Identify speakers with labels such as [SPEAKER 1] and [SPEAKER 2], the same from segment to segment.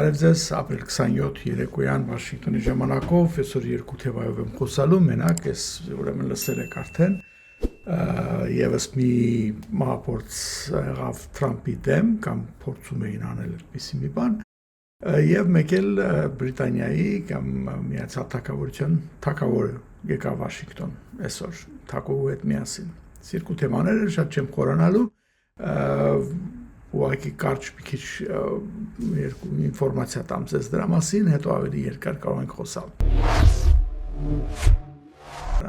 [SPEAKER 1] Բարև ձեզ, ապրիլ 27 երեկոյան Վաշինգտոնի ժամանակով, այսօր 2 թեվայով եմ խոսալու, մենակ ես ուրեմն լսել եք արդեն, եւս մի մահապորց եղավ Թրամփի դեմ, կամ փորձում էին անել այդպիսի մի բան, եւ մեկ էլ Բրիտանիայի կամ Միացյալ Թագավորության թագավորը եկավ Վաշինգտոն այսօր, թագուհու հետ միասին։ Երկու թեմաները շատ չեմ խորանալու, ուղղակի կարճ մի քիչ ինֆորմացիա տամ ձեզ դրա մասին, հետո ավելի երկար կարող ենք խոսալ։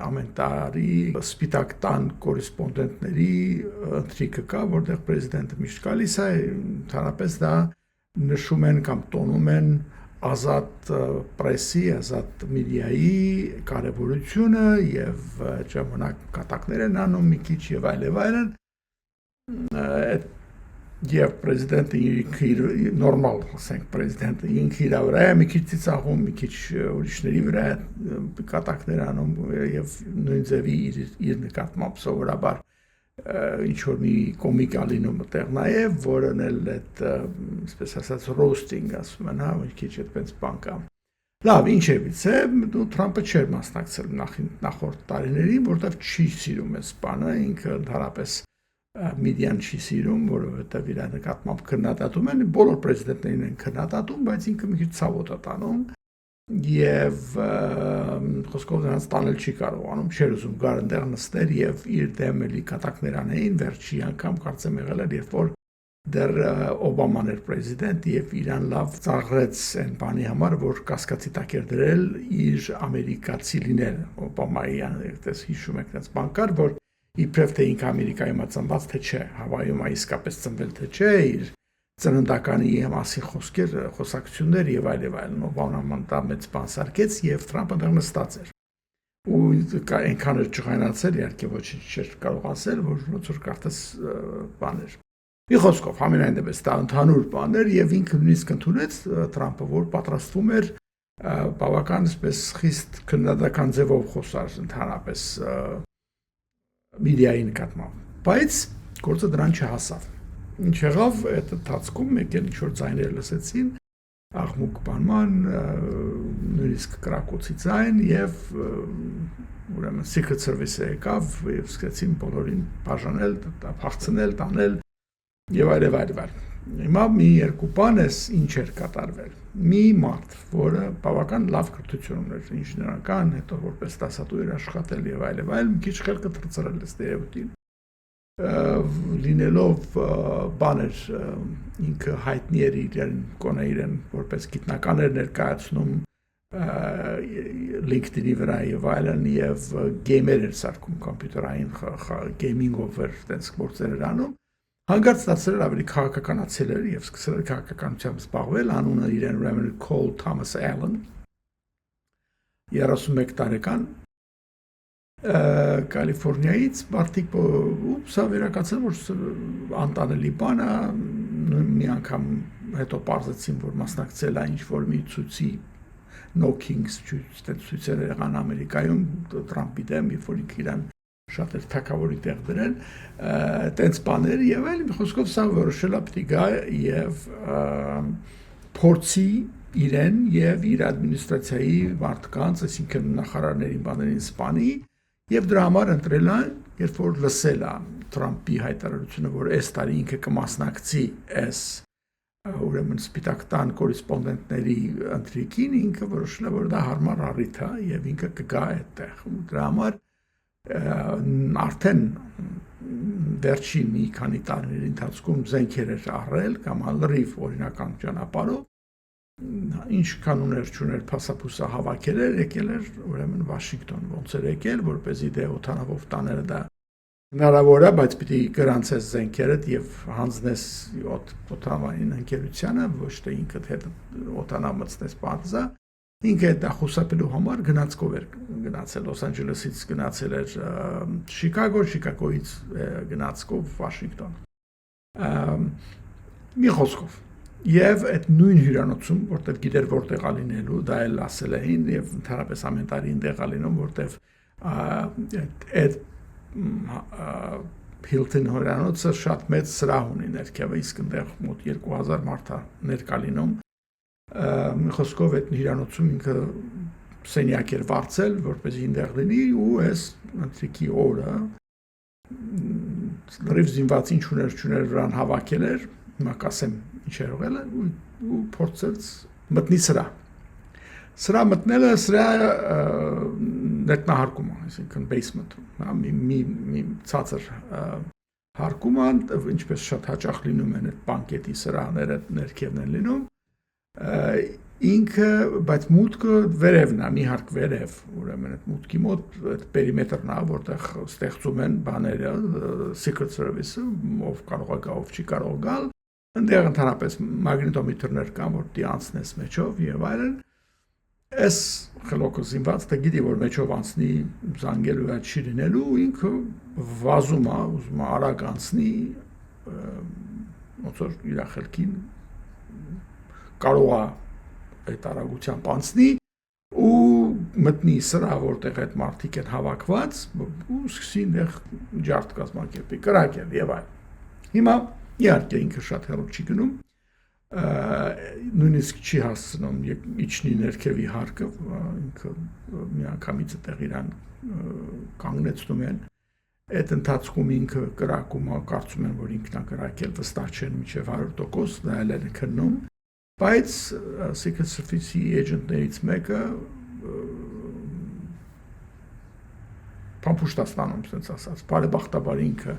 [SPEAKER 1] Ամեն տարի Սպիտակ տան կորեսպոնդենտների ընթրիքը կա, որտեղ պրեզիդենտը միշտ գալիս է, ընդհանրապես դա նշում են կամ տոնում են ազատ պրեսի, ազատ մեդիայի կարևորությունը եւ ժամանակ կատակներ են անում մի քիչ եւ այլն։ Եվ պրեզիդենտը նորմալ, ասենք պրեզիդենտը ինքը իր վրա է մի քիչ ծիծաղում, մի քիչ ուրիշների վրա կատակներ անում եւ նույն ձևի իր նկատմամբ սովորաբար ինչ որ մի կոմիկ ալինում այդտեղ նաեւ, որն էլ այդ այսպես ասած roasting ասում են, հա, մի քիչ այդպես բան կա։ Լավ, ինչ է վիճը, Թրամփը չէր մասնակցել նախորդ տարիներին, որտեղ չի սիրում այս բանը, ինքը ընդհանրապես մեդիան չի սիրում, որովհետև իր նկատմամբ քննադատում են, բոլոր պրեզիդենտներին են քննադատում, բայց ինքը մի քիչ ցավոտ է տանում եւ խոսքով նրանց տանել չի կարողանում, չէր ուզում գար այնտեղ նստել եւ իր դեմ էլի կատակներ անեին, վերջի անգամ կարծեմ եղել էր, երբ որ դեռ Օբաման էր պրեզիդենտ եւ իրան լավ ծաղրեց այն բանի համար, որ կասկածի տակ էր դրել իր ամերիկացի լինելը։ Օբամայի այդպես հիշում եք այնպես բան կար, որ իբրև թե ինքը Ամերիկայում ծնված թե չէ, Հավայում է իսկապես ծնվել թե չէ, իր ծննդականի մասին խոսքեր, խոսակցություններ եւ այլն, Օբաման դա մեծ բան սարքեց եւ Թրամփը դեռ նստած էր։ Ու այնքան էր ջղայնացել, իհարկե ոչինչ չէր կարող ասել, որ ոնց որ կարծես բան էր։ Մի խոսքով, համենայն դեպս դա ընդհանուր բան էր եւ ինքը նույնիսկ ընդունեց Թրամփը, որ պատրաստվում էր բավական այսպես խիստ քննադատական ձևով խոսալ ընդհանրապես մեդիայի նկատմամբ, բայց գործը դրան չհասավ։ Ինչ եղավ, այդ ընթացքում մեկ էլ ինչ-որ ձայներ լսեցին, աղմուկ բանման, նույնիսկ կրակոցի ձայն եւ ուրեմն Secret Service-ը եկավ եւ սկսեցին բոլորին բաժանել, փախցնել, տանել եւ այլն։ Հիմա մի երկու բան էս ինչ էր կատարվել։ Մի մարդ, որը բավական լավ կրթություն ուներ, ինժեներական, հետո որպես դասատու էր աշխատել եւ այլն, մի քիչ խելքը թրծրել է ստերեոտիպ։ Լինելով բաներ ինքը հայտնի էր իրեն, կոնե իրեն որպես գիտնական էր ներկայացնում LinkedIn-ի վրա եւ այլն եւ գեյմեր էր սարքում կոմպյուտերային գեյմինգով էր այդպես գործեր էր անում։ Հանկարծ ստացել ավելի քաղաքականացել էր եւ սկսել քաղաքականությամբ զբաղվել, անունը իրեն ուրեմն Cole Thomas Allen, 31 տարեկան, Կալիֆոռնիայից, մարդիկ սա վերակացել, որ անտանելի բան է, մի անգամ հետո պարզեցին, որ մասնակցել է ինչ-որ մի ցույցի Knockings ցույցեր եղան Ամերիկայում, Թրամփի դեմ, երբ որ ինքը իրան շատ էր թակավորի տեղ դրել, տենց բաներ եւ այլն, խոսքով սա որոշել է պիտի գա եւ փորձի իրեն եւ իր ադմինիստրացիայի մարդկանց, այսինքն նախարարներին, բաներին սպանի եւ դրա համար ընտրել են, երբ որ լսել է Թրամփի հայտարարությունը, որ այս տարի ինքը կմասնակցի այս ուրեմն Սպիտակ տան կորեսպոնդենտների ընտրիքին, ինքը որոշել է, որ դա հարմար առիթ է եւ ինքը կգա այդտեղ։ Դրա համար արդեն վերջին մի քանի տարիների ընթացքում զենքեր էր առել կամ լրիվ օրինական ճանապարհով, ինչքան ուներ չուներ փասապուսա հավաքել էր, եկել էր ուրեմն Վաշինգտոն, ոնց էր եկել, որպեսզի դե օթանավով տաները դա հնարավոր է, բայց պիտի գրանցես զենքերդ եւ հանձնես օթանավային ընկերությանը, ոչ թե ինքդ հետ օթանավ մտցնես բարձա։ Ինքը դա խուսափելու համար գնացքով էր գնացել Լոս Անջելեսից գնացել էր Շիկագո, Շիկագոից գնացքով Վաշինգտոն։ Մի խոսքով եւ այդ նույն հյուրանոցում, որտեղ գիտեր որտեղ ալինելու, դա էլ ասել էին եւ ընդհանրապես ամեն տարի այնտեղ ալինում, որտեղ այդ Hilton հյուրանոցը շատ մեծ սրահ ունի ներքևը, իսկ այնտեղ մոտ 2000 մարդ ներկա լինում խոսքով այդ հիրանոցում ինքը սենյակ էր վարձել, որպեսզի այնտեղ լինի ու այս ընտրիկի օրը լրիվ զինված ինչ ուներ վրան հավաքել էր, հիմա կասեմ ինչ էր ողել ու փորձեց մտնի սրա մտնելը սրա ներքնահարկում է, այսինքն basement-ում, մի ցածր հարկում է, ինչպես շատ հաճախ լինում են այդ բանկետի սրահները ներքևն են լինում, ինքը, բայց մուտքը վերևն է, մի հարկ վերև, ուրեմն այդ մուտքի մոտ այդ պերիմետրն է, որտեղ ստեղծում են բաները, Secret Service-ը, ով կարող է գալ, ով չի կարող գալ, այնտեղ ընդհանրապես մագնիտոմետրներ կան, որ դի անցնես մեջով եւ այլն։ Այս խելոքը զինված թե գիտի որ մեջով անցնի զանգելու այդ չի լինելու, ինքը վազում է, ուզում է արագ անցնի, ոնց որ իր խելքին կարող է այդ արագությամբ անցնի ու մտնի սրա, որտեղ այդ մարդիկ են հավաքված ու սկսի այնտեղ ջարդ կազմակերպի, կրակել եւ այլն։ Հիմա իհարկե ինքը շատ հեռու չի գնում, նույնիսկ չի հասցնում իջնի ներքևի հարկը, ինքը միանգամից այդտեղ իրան կանգնեցնում են։ Այդ ընթացքում ինքը կրակում է, կարծում են, որ ինքն է կրակել, վստահ չեն մինչև 100%, դա էլ են քննում, բայց Secret Service-ի էջենտներից մեկը փամփուշտ է ստանում, ասենց ասած, բարեբախտաբար ինքը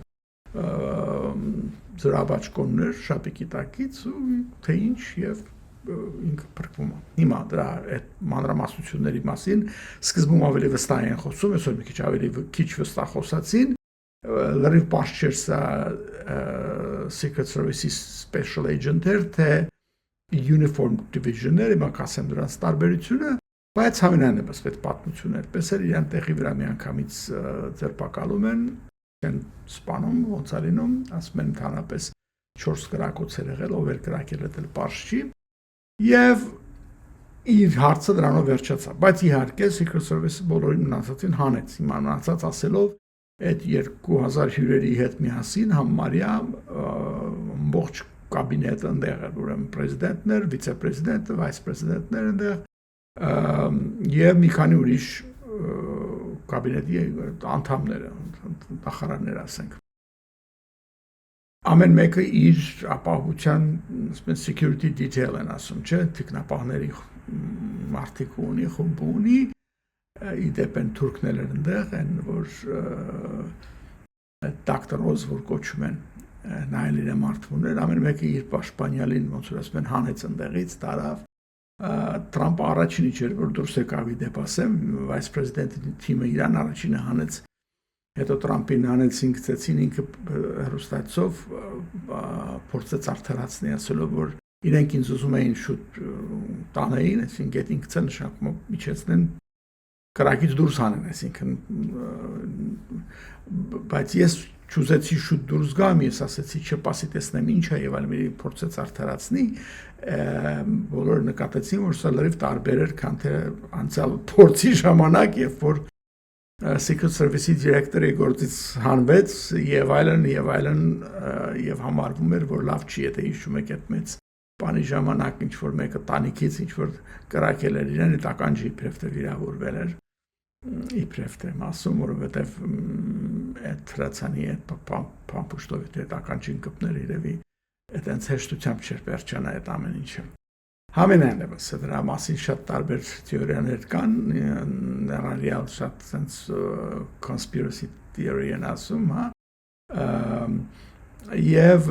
[SPEAKER 1] զրաբաճկոններ շապիկի տակից ու թե ինչ եւ ինքը փրկվում է։ Հիմա դրա այդ մանրամասնությունների մասին սկզբում ավելի վստահ են խոսում, այսօր մի քիչ ավելի քիչ վստահ խոսացին, լրիվ պարզ չէր սա Secret Service-ի special agent-եր, թե uniform division-ներ, հիմա կասեմ դրանց տարբերությունը, բայց համենայնիվս այդ պատմությունն այդպես էր, իրան տեղի վրա միանգամից ձերբակալում են սպանում, ոնց է լինում, ասում են ընդհանրապես 4 կրակոց էր եղել, ով էր կրակել էլ պարզ չի, եւ իր հարցը դրանով վերջացավ, բայց իհարկե Secret Service-ը բոլորին մնացածին հանեց, հիմա մնացած ասելով այդ 2000 հյուրերի հետ միասին համարյա ամբողջ կաբինետը ընդեղ էր, ուրեմն պրեզիդենտն էր, վիցեպրեզիդենտը, վայս-պրեզիդենտներ ընդեղ եւ մի քանի ուրիշ կաբինետի անդամները, նախարարներ ասենք։ Ամեն մեկը իր ապահովության, ասենք security detail են ասում, չէ՞, թիկնապահների մարդիկ ունի, խումբ ունի, իդեպ են թուրքներ ընդեղ են, որ Dr. Oz որ կոչում են, նայել իր մարդուներ, ամեն մեկը իր պաշտպանյալին, ոնց որ ասում են, հանեց ընդեղից, տարավ։ Թրամփը առաջինը չէր, որ դուրս եկավ իդեպ ասեմ, վայս պրեզիդենտի թիմը իրան առաջինը հանեց, հետո Թրամփին հանեցին, գցեցին ինքը հեռուստացով փորձեց արդարացնել, ասելով, որ իրենք ինձ ուզում էին շուտ տանեին, այսինքն գետին գցեն նշանակում միջեցնեն կրակից դուրս հանեն, այսինքն բայց ես չուզեցի շուտ դուրս գամ, ես ասեցի չպասի տեսնեմ ինչ է եւ այլն, փորձեց արդարացնի, բոլորը նկատեցին, որ սա լրիվ տարբեր էր, քան թե անցյալ փորձի ժամանակ, երբ որ Secret Service-ի դիրեկտորի գործից հանվեց եւ այլն եւ համարվում էր, որ լավ չի, եթե հիշում եք այդ մեծ բանի ժամանակ ինչ որ մեկը տանիքից ինչ որ կրակել էր իրեն, այդ ականջի իբրև թե վիրավորվել էր, իբրև թե ասում, որովհետեւ այդ հրացանի այդ փամփուշտով այդ ականջին կպներ իրեւի այդենց հեշտությամբ չէր վերջանա այդ ամեն ինչը։ Համենայնիվս դրա մասին շատ տարբեր թեորիաներ կան, ռեալ շատ sense conspiracy theory են ասում, հա։ Եվ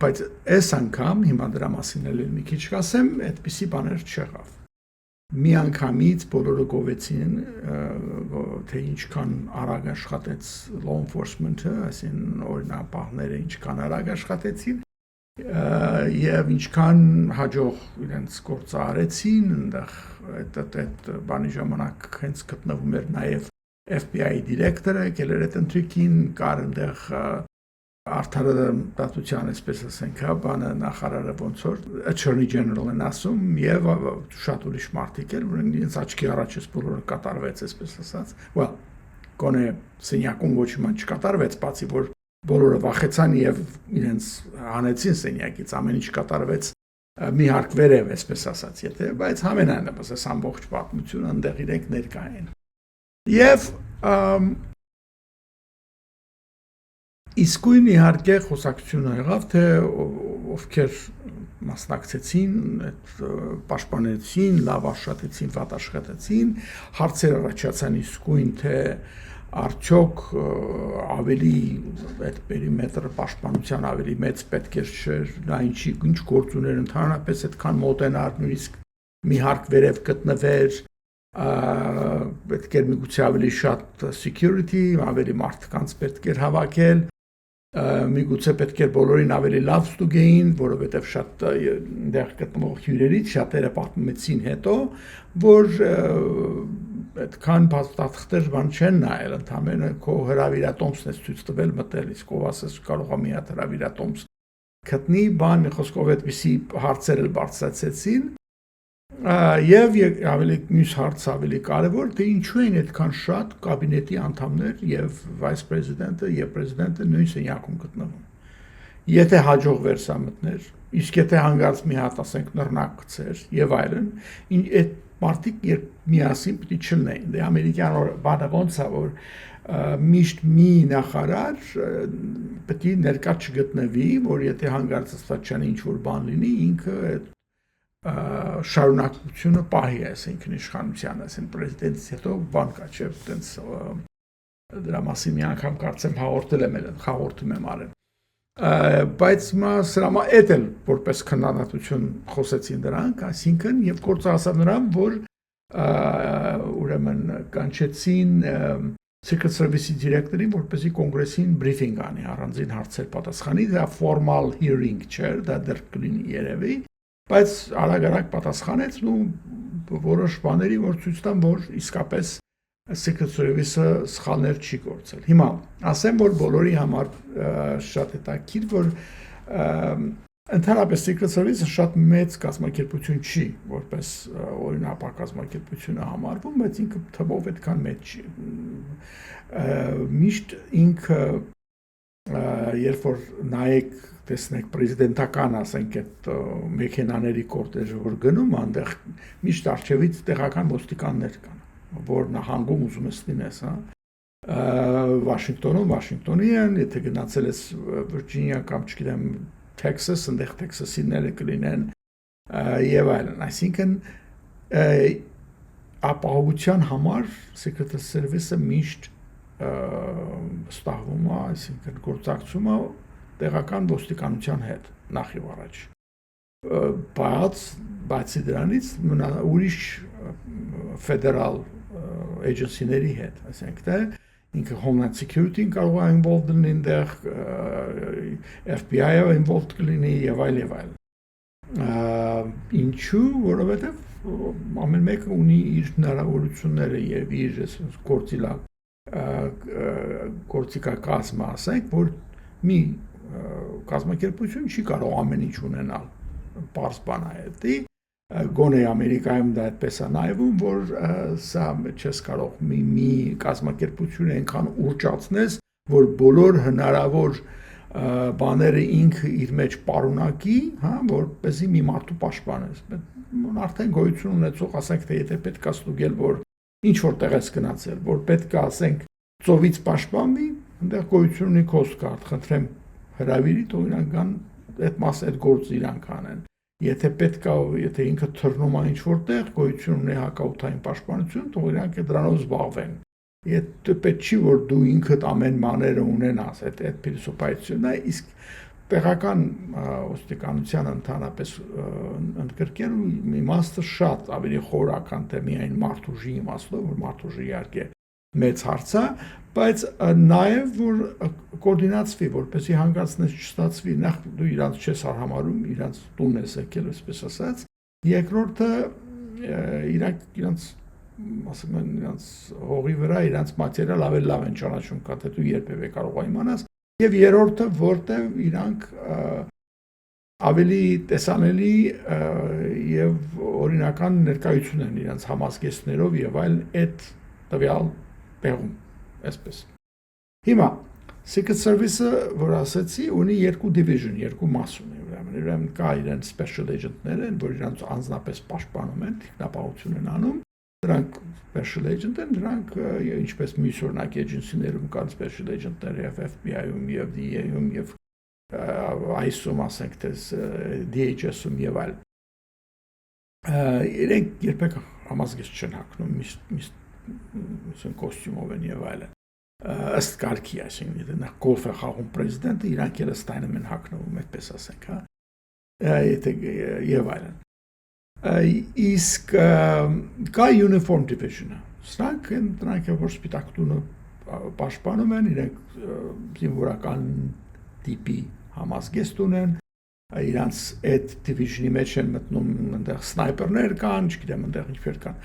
[SPEAKER 1] բայց այս անգամ հիմա դրա մասին էլ մի քիչ կասեմ, այդպիսի բաներ չեղավ։ Մի անգամից բոլորը գովեցին, թե ինչքան արագ աշխատեց law enforcement-ը, այսինքն օրինապահները ինչքան արագ աշխատեցին, եւ ինչքան հաջող իրենց գործը արեցին, այնտեղ այդ բանի ժամանակ հենց գտնվում էր նաեւ FBI դիրեկտորը, եկել էր այդ ընտրիկին, կար այնտեղ արդարադատության, այսպես ասենք, բանը նախարարը ոնց որ Attorney General են ասում եւ շատ ուրիշ մարդիկ էլ, որ իրենց աչքի առաջ էս բոլորը կատարվեց, այսպես ասած։ Well, գոնե սենյակում ոչ մի բան չկատարվեց, բացի որ բոլորը վախեցան եւ իրենց հանեցին սենյակից, ամեն ինչ կատարվեց մի հարկ վերև, այսպես ասած, եթե, բայց համենայնպես այս ամբողջ պատմությունը այնտեղ իրենք ներկա են։ Եվ իսկույն իհարկե խոսակցությունը եղավ, թե ովքեր մասնակցեցին, այդ պաշտպանեցին, լավ աշխատեցին, վատ աշխատեցին, հարցեր առաջացան իսկույն, թե արդյոք ավելի այդ պերիմետրը պաշտպանության ավելի մեծ պետք է չէր, դա ինչ գործ ուներ ընդհանրապես այդքան մոտենար, նույնիսկ մի հարկ վերև գտնվեր, պետք էր միգուցե ավելի շատ security, ավելի մարդկանց պետք էր հավաքել, միգուցե պետք էր բոլորին ավելի լավ ստուգեին, որովհետև շատ դեղ գտնվող հյուրերից շատերը պատմեցին հետո, որ այդքան փաստաթղթեր բան չեն նայել, ընդամենը քո հրավիրատոմսն ես ցույց տվել մտել, իսկ ով ասես կարող է մի հատ հրավիրատոմս գտնի, բան խոսքով այդպիսի հարցեր էլ բարձրացեցին, եւ ավելի մյուս հարց ավելի կարևոր, թե ինչու են այդքան շատ կաբինետի անդամներ եւ վայս պրեզիդենտը եւ պրեզիդենտը նույն սենյակում գտնվում։ Եթե հաջողվեր սա մտներ, իսկ եթե հանգարց մի հատ ասենք նռնակ գցեր եւ այլն, այդ մարդիկ երբ միասին պիտի չլնեին։ Դե ամերիկյան բանը ոնց է, որ միշտ մի նախարար պիտի ներկա չգտնվի, որ եթե հանգարց Աստվածչյանի ինչ-որ բան լինի, ինքը այդ շարունակությունը պահի է, այսինքն իշխանության, այսինքն պրեզիդենտից հետո բան կա, չէ՞, այտենց դրա մասին մի անգամ կարծեմ հաղորդում եմ արել։ Բայց սրա հետ էլ որպես քննադատություն խոսեցին դրանք, այսինքն եւ գործը հասավ նրան, որ ուրեմն կանչեցին Secret Service-ի դիրեկտորին, որպեսզի կոնգրեսին բրիֆինգ անի, առանձին հարցեր պատասխանի, դա formal hearing չէր, դա դեռ կլինի երևի, բայց արագ պատասխանեց ու որոշ բաների, որ ցույց տան, որ իսկապես Secret Service-ը սխալներ չի գործել։ Հիմա ասեմ, որ բոլորի համար շատ հետաքրքիր, որ ընդհանրապես Secret Service-ը շատ մեծ կազմակերպություն չի, որպես օրինապար կազմակերպությունը համարվում, բայց ինքը թվով այդքան մեծ չի։ Միշտ ինքը երբ որ նայեք, տեսնեք պրեզիդենտական, ասենք այդ մեքենաների կորտեժը որ գնում, այնտեղ միշտ արժևից տեղական ոստիկաններ կան, որ նահանգում ուզում ես լինես, Վաշինգտոնում Վաշինգտոնի են, եթե գնացել ես Վիրջինիա կամ չգիտեմ Թեքսաս, այնտեղ Թեքսասիները կլինեն եւ այլն, այսինքն ապահովության համար Secret Service-ը միշտ ստահվում է, այսինքն գործակցում է տեղական ոստիկանության հետ նախ եւ առաջ։ Բացի դրանից ուրիշ ֆեդերալ agency-ների հետ, ասենք թե ինքը Homeland Security-ին կարող է involved լինի այնտեղ, FBI-ը involved կլինի եւ այլ եւ այլ։ Ինչու, որովհետեւ ամեն մեկը ունի իր հնարավորությունները եւ իր գործիքակազմը, ասենք, որ մի կազմակերպություն չի կարող ամեն ինչ ունենալ, պարզ բան է դա։ Գոնե Ամերիկայում դա այդպես է նայվում, որ սա չես կարող մի կազմակերպություն այնքան ուռճացնես, որ բոլոր հնարավոր բաները ինքը իր մեջ պարունակի, որպեսզի մի մարդու պաշտպանես։ Արդեն գոյություն ունեցող, ասենք թե եթե պետք է ստուգել, որ ինչ որտեղ ես գնացել, որ պետք է ասենք ծովից պաշտպանվի, այնտեղ գոյություն ունի Coast Guard, խնդրեմ հրավիրի, թող իրանք կան այդ մասը այդ գործը իրանք անեն։ Եթե պետք է, եթե ինքը թռնում է ինչ որտեղ, գոյություն ունի հակաօդային պաշտպանություն, թող իրանք դրանով զբաղվեն։ Եթե պետք չի, որ դու ինքդ ամեն բաները ունենաս, այդ փիլիսոփայությունն է, իսկ տեղական ոստիկանության ընդհանրապես ընդգրկելու իմաստը շատ ավելի խորական թե միայն մարդուժի իմաստով, որ մարդուժի իհարկե մեծ հարց է, բայց նաև որ կոորդինացվի, որպեսզի հանգացնես չստացվի, նախ դու իրանց չես արհամարում, իրանց տունն ես եկել, այսպես ասած, երկրորդը իրանց ասում են իրանց հողի վրա իրանց մատերիալ ավելի լավ են ճանաչում, քան թե դու երբևէ կարող ես իմանաս, եւ երրորդը որտեղ իրանք ավելի տեսանելի եւ օրինական ներկայություն են իրանց համազգեստներով եւ այլ այդ տվյալ տեղում, այսպես։ Հիմա Secret Service-ը, որ ասացի, ունի երկու division, երկու մաս ունի, ուրեմն ուրեմն կա իրեն special agent-ներ են, որ իրանց անձնապես պաշտպանում են, ինքնապահություն են անում, դրանք special agent են, դրանք ինչպես մյուս օրինակ agency-ներում կան special agent-ներ եւ FBI-ում եւ DEA-ում եւ ICE-ում, ասենք թե DHS-ում եւ այլ։ Իրենք երբեք համազգեստ չեն հագնում, միսն կոստյումով են եւ այլն։ Ըստ կարգի, այսինքն նա գոլֆ է խաղում պրեզիդենտը, իրանք էլ ստայնում են հագնվում, այդպես ասենք, հա։ Եվ այլն։ Իսկ կա uniform division-ը։ Դրանք որ սպիտակ տունը պաշտպանում են, իրենք զինվորական տիպի համազգեստ ունեն, իրանց այդ division-ի մեջ են մտնում այնտեղ սնայպերներ կան, չգիտեմ այնտեղ ինչեր կան։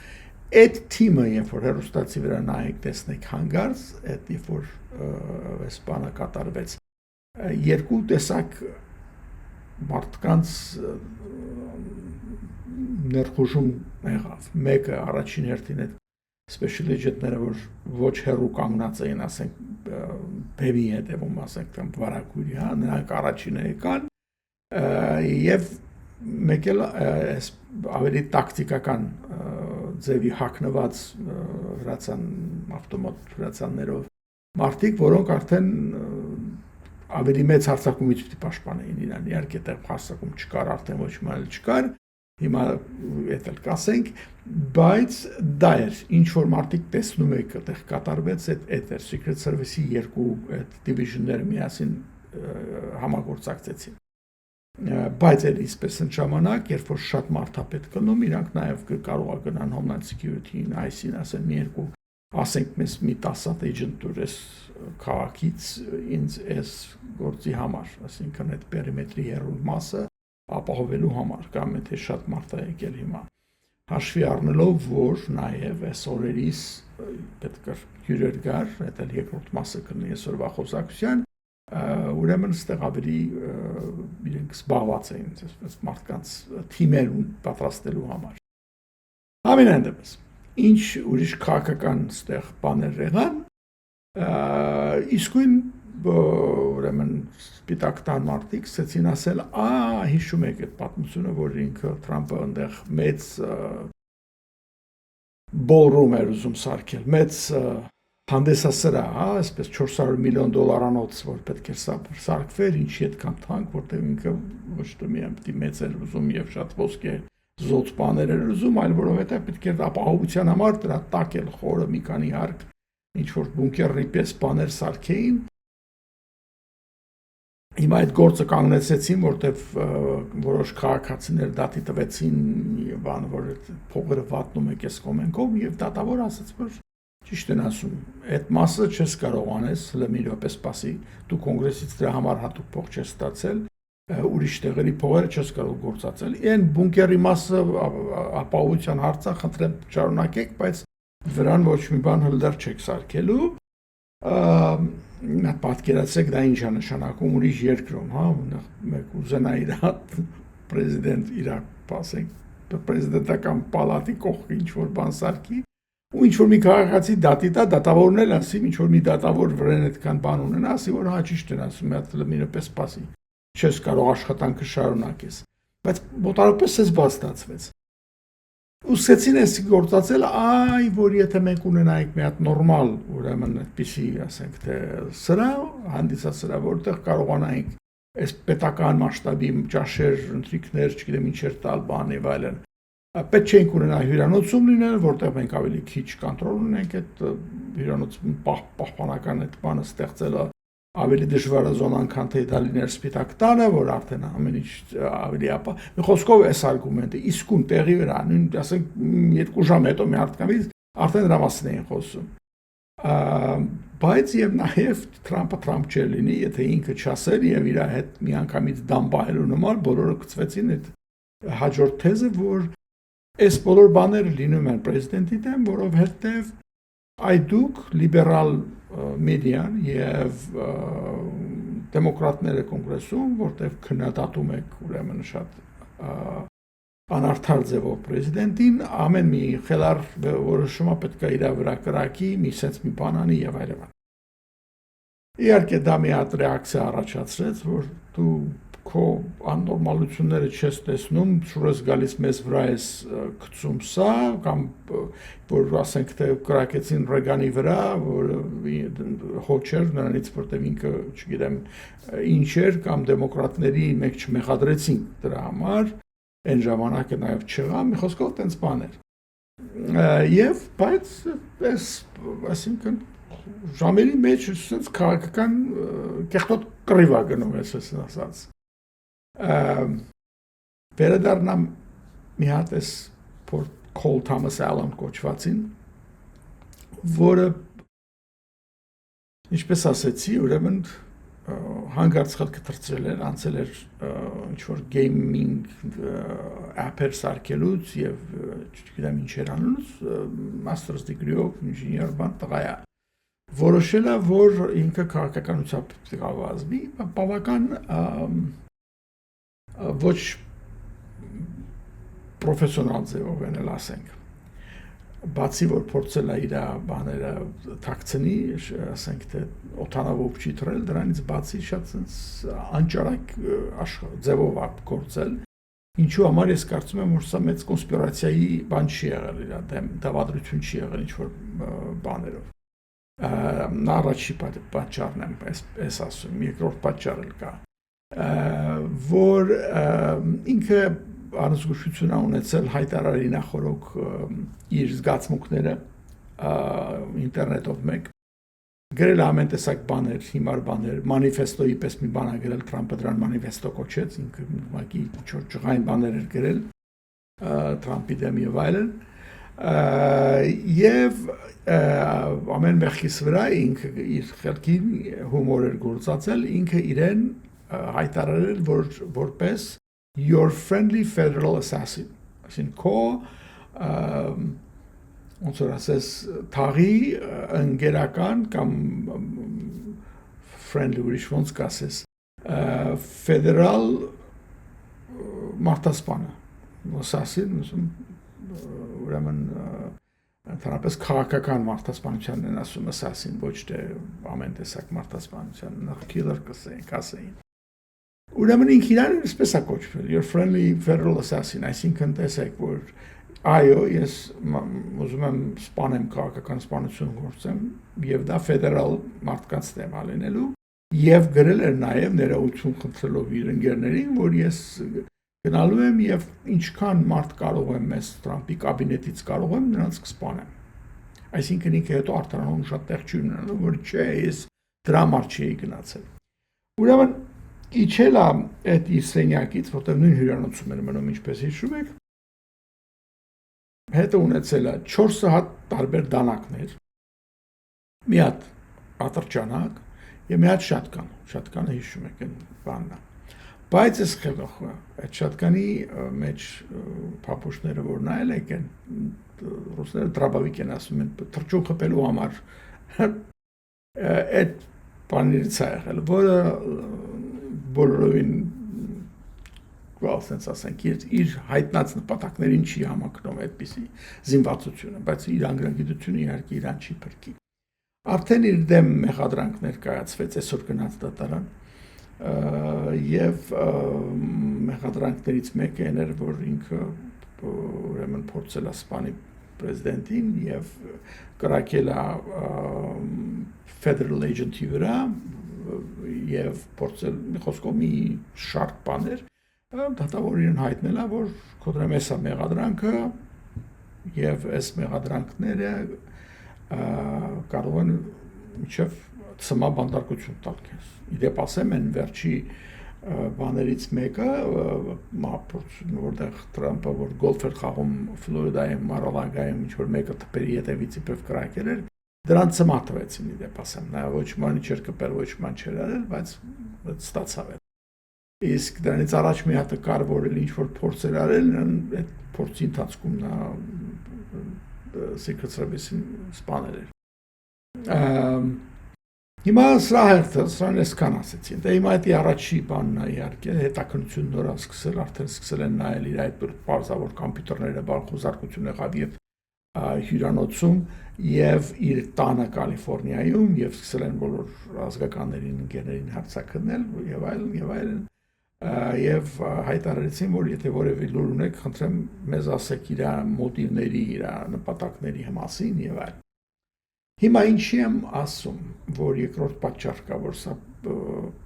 [SPEAKER 1] Այդ թիմը, երբ որ հեռուստացի վրա նայեք տեսնեք հանգարց, այդ երբ որ այս բանը կատարվեց, երկու տեսակ մարդկանց ներխուժում եղավ։ Մեկը առաջին հերթին այդ special agent-ները, որ ոչ հեռու կանգնած էին, ասենք բևի հետևում, ասենք կամ վարակույրի, հա, նրանք առաջինը եկան եւ մեկ էլ ավելի տակտիկական ձևի հագնված հրացան ավտոմատ հրացաններով մարդիկ, որոնք արդեն ավելի մեծ հարձակումից պիտի պաշտպանեին իրան, իհարկե այդտեղ հարձակում չկար, արդեն ոչ մի այլ չկար, հիմա էդ էլ կասենք, բայց դա էր, ինչ որ մարդիկ տեսնում եք այդտեղ կատարվեց, այդ էր Secret Service-ի երկու այդ division-ները միասին համագործակցեցին։ Բայց էլ իսպես են ժամանակ, երբ որ շատ մարդապետ կնում, իրանք նաև կարող գնան Homeland Security-ին, ICE-ին, ասեն մի երկու, ասենք մեզ մի 10 agent դուր ես քաղաքից ինձ այս գործի համար, ասինքն այդ պերիմետրի հեռու մասը ապահովելու համար, կամ եթե շատ մարդ է եկել հիմա։ Հաշվի առնելով, որ նաև այս օրերիս պետք է հյուրեր գար, այդ էլ երկրորդ մասը կլինի այսօրվա խոսակցության, ուրեմն ստեղ ավելի իրենք զբաղված էին այսպես մարդկանց թիմեր պատրաստելու համար։ Ամենայն դեպս, ինչ ուրիշ քաղաքական ստեղ բաներ եղան, իսկույն ուրեմն սպիտակ տան մարդիկ սկսեցին ասել, հիշում եք այդ պատմությունը, որ ինքը Թրամփը այնտեղ մեծ ballroom էր ուզում սարքել, մեծ հանդեսասրահ, այսպես $400 միլիոն անոց, որ պետք էր սարքվեր, ինչի այդքան թանկ, որտեղ ինքը ոչ թե միայն մեծ էր ուզում եւ շատ ոսկե զոծ բաներ էր ուզում, այլ որովհետեւ պետք էր ապահովության համար դրա տակ էլ խորը մի քանի հարկ ինչ որ բունկերի պես բաներ սարքեին։ Հիմա այդ գործը կանգնեցեցին, որտեվ որոշ քաղաքացիներ դատի տվեցին բան, որ փողերը վատնում եք այս կոմենքով եւ դատավոր ասաց, որ ճիշտ են ասում, այդ մասը չես կարող անես, մի րոպե սպասի, դու կոնգրեսից դրա համար հատուկ փող չես ստացել, ուրիշ տեղերի փողերը չես կարող գործածել։ Այն բունկերի մասը ապահովության հարցը խնդրեմ շարունակեք, բայց վրան ոչ մի բան հլդար չեք սարքելու։ Պատկերացրեք դա ինչ է նշանակում ուրիշ երկրում, հա, մեկ ուզենա իր պրեզիդենտ իր, ասենք, պրեզիդենտական պալատի կողքը ինչ որ բան սարքի, ու ինչ որ մի քաղաքացի դատի տա, դատավորն էլ ասի, ինչ որ մի դատավոր վրան այդքան բան ունենա, ասի, որ հա ճիշտ են ասում, մի րոպե սպասի, չես կարող աշխատանքը շարունակես։ Բայց մոտավորապես էս բաց ստացվեց։ Ուսեցին էս գործածել, որ եթե մենք ունենայինք մի հատ նորմալ, ուրեմն այդպիսի, ասենք, թե սրահ, հանդիսասրահ, որտեղ կարողանայինք այս պետական մասշտաբի ճաշեր, ընթրիքներ, չգիտեմ ինչեր տալ, բան եւ այլն։ Պետք չէինք ունենա հյուրանոցում լինել, որտեղ մենք ավելի քիչ կոնտրոլ ունենք այդ հյուրանոցում պահպանական այդ բանը ստեղծելը ավելի դժվար է զոնան, քան թե դա լիներ սպիտակ տանը, որ արդեն ամեն ինչ ավելի ապա։ Մի խոսքով այս արգումենտը իսկույն տեղի վրա, նույն ասենք 2 ժամ հետո մի հարկավից արդեն դրա մասին էին խոսում։ Բայց եւ նաեւ Թրամփը Թրամփ չէր լինի, եթե ինքը չասեր եւ իր հետ միանգամից դամբահելու նման բոլորը գծվեցին այդ հաջորդ թեզը, որ այս բոլոր բաները լինում են պրեզիդենտի դեմ, որովհետեւ այդուք լիբերալ մեդիան եւ դեմոկրատները կոնգրեսում, որտեղ քննադատում եք ուրեմն շատ անարդար ձևով պրեզիդենտին, ամեն մի խելար որոշումը պետք է իր վրա կրակի, մի sense մի բանանի եւ այլն։ Իհարկե դա մի հատ ռեակցիա առաջացրեց, որ դու քո աննորմալությունները չես տեսնում, շուրես գալիս մեզ վրա ես գցում սա, կամ որ ասենք թե կրակեցին Ռեգանի վրա, որ հոչեր նրանից, որտեղ ինքը, չգիտեմ, ինչ էր, կամ դեմոկրատների մեկ չմեղադրեցին դրա համար, այն ժամանակը նաև չեղա, մի խոսքով տենց բան էր։ Եվ բայց այս, այսինքն ժամերի մեջ sense քաղաքական կեղտոտ կռիվա գնում ես ասած։ Վերադառնամ մի հատ էս Cole Thomas Allen կոչվածին, որը ինչպես ասեցի, ուրեմն հանգարց խելքը թրծրել էր, անցել էր ինչ-որ gaming app-էր սարքելուց և չգիտեմ ինչ էր անունուց, master's degree-ով ինժեներ բան տղա է։ Որոշել է, որ ինքը քաղաքականությամբ կվազվի, բավական ոչ պրոֆեսիոնալ ձևով են էլ ասենք։ Բացի որ փորձել է իր բաները թաքցնի, ասենք թե օթանավով չի թռել, դրանից բացի շատ անճարակ ձևով է գործել։ Ինչու համար ես կարծում եմ, որ սա մեծ կոնսպիրացիայի բան չի եղել իր դեմ, դավադրություն չի եղել ինչ-որ բաներով։ Նա առաջի պատճառն եմ ես ասում, երկրորդ պատճառ էլ կա, որ ինքը անզգուշություն է ունեցել հայտարարի նախորոք իր զգացմունքները ինտերնետով մեկ գրել ամեն տեսակ բաներ, հիմար բաներ, մանիֆեստոյի պես մի բան է գրել, Թրամփը դրան մանիֆեստո կոչեց, ինքը ուղղակի ջղային բաներ էր գրել Թրամփի դեմ եւ այլն, եւ ամեն մեղքից վրա ինքը իր խելքին հումոր էր գործածել, ինքը իրեն հայտարարել որպես your friendly federal assassin, այսինքն քո ոնց որ ասես թաղի ընկերական կամ friendly ուրիշ ոնց կասես ֆեդերալ մարտահրավերը, assassin, ուրեմն ընդհանրապես քաղաքական մարտահրավերն են ասում assassin, ոչ թե ամեն տեսակ մարտահրավերության, նախ killer կասեին։ Ուրեմն ինքը իրան այսպես է կոչվել, your friendly federal assassin, այսինքն տեսեք, որ այո, ես ուզում եմ սպանեմ քաղաքական սպանություն գործեմ, եւ դա ֆեդերալ մարդկանց դեմ լինելու, եւ գրել էր նաեւ ներողություն խնդրելով իր ընկերներին, որ ես գնալու եմ եւ ինչքան մարդ կարող եմ մեզ Թրամփի կաբինետից կարող եմ նրանց կսպանեմ։ Այսինքն ինքը հետո արտարանում շատ տեղ չի ունենալու, որ չէ, ես դրա համար չի գնացել։ Ուրեմն իջել է այդ իր սենյակից, որտեղ նույն հյուրանոցում էր մնում, ինչպես հիշում եք, հետը ունեցել է 4 հատ տարբեր դանակներ, մի հատ ատրճանակ եւ մի հատ շատկան, շատկանը հիշում եք այն բանն է, բայց այս խելոքը, այդ շատկանի մեջ փապուշները որ նայել եք են, ռուսները դրաբավիկ են ասում են, թռչուն խփելու համար, այդ բաներից է եղել, որը բոլորովին ասենց ասենք իր հայտնած նպատակներին չի համակնում այդպիսի զինվածությունը, բայց իր անգրագիտությունը իհարկե իրան չի փրկի։ Արդեն իր դեմ մեղադրանքներ կայացվեց այսօր գնաց դատարան եւ մեղադրանքներից մեկը էր, որ ինքը ուրեմն փորձել է սպանի պրեզիդենտին եւ կրակել է federal agent-ի վրա եւ փորձել մի խոսքով մի շարք բաներ դատավորին հայտնել է, որ կոտրեմ էսա մեղադրանքը եւ այս մեղադրանքները կարող են մինչեւ ծմա բանդարկություն տալ քեզ։ Իդեպ ասեմ են վերջի բաներից մեկը որտեղ Թրամփը որ գոլֆ էր խաղում Ֆլորիդայում, Մարալագայում, ինչ որ մեկը թփերի հետևից իբր կրակել էր, դրան ծմա տվեցին իդեպ ասեմ, նա ոչ ման չէր կպել, ոչ ման չէր արել, բայց ստացավ է։ Իսկ դրանից առաջ մի հատ կար, որ ինչ որ փորձեր արել, այդ փորձի ընթացքում նա Secret Service-ին սպանել էր։ Հիմա սա հերթը, սրան այսքան ասեցին, դե հիմա այդ առաջի բանն է իհարկե, հետաքնություն նոր սկսել, արդեն սկսել են նայել իր այդ պարզավոր կոմպյուտերները, խոզարկություն եղավ եւ հյուրանոցում եւ իր տանը Կալիֆոռնիայում եւ սկսել են բոլոր ազգականներին ընկերներին հարցակրնել եւ այլն եւ այլն եւ հայտարարեցին, որ եթե որևէ լուր ունեք, խնդրեմ մեզ ասեք իր մոտիվների, իր նպատակների մասին եւ այլն։ Հիմա ինչի եմ ասում, որ երկրորդ պատճառ կա, որ սա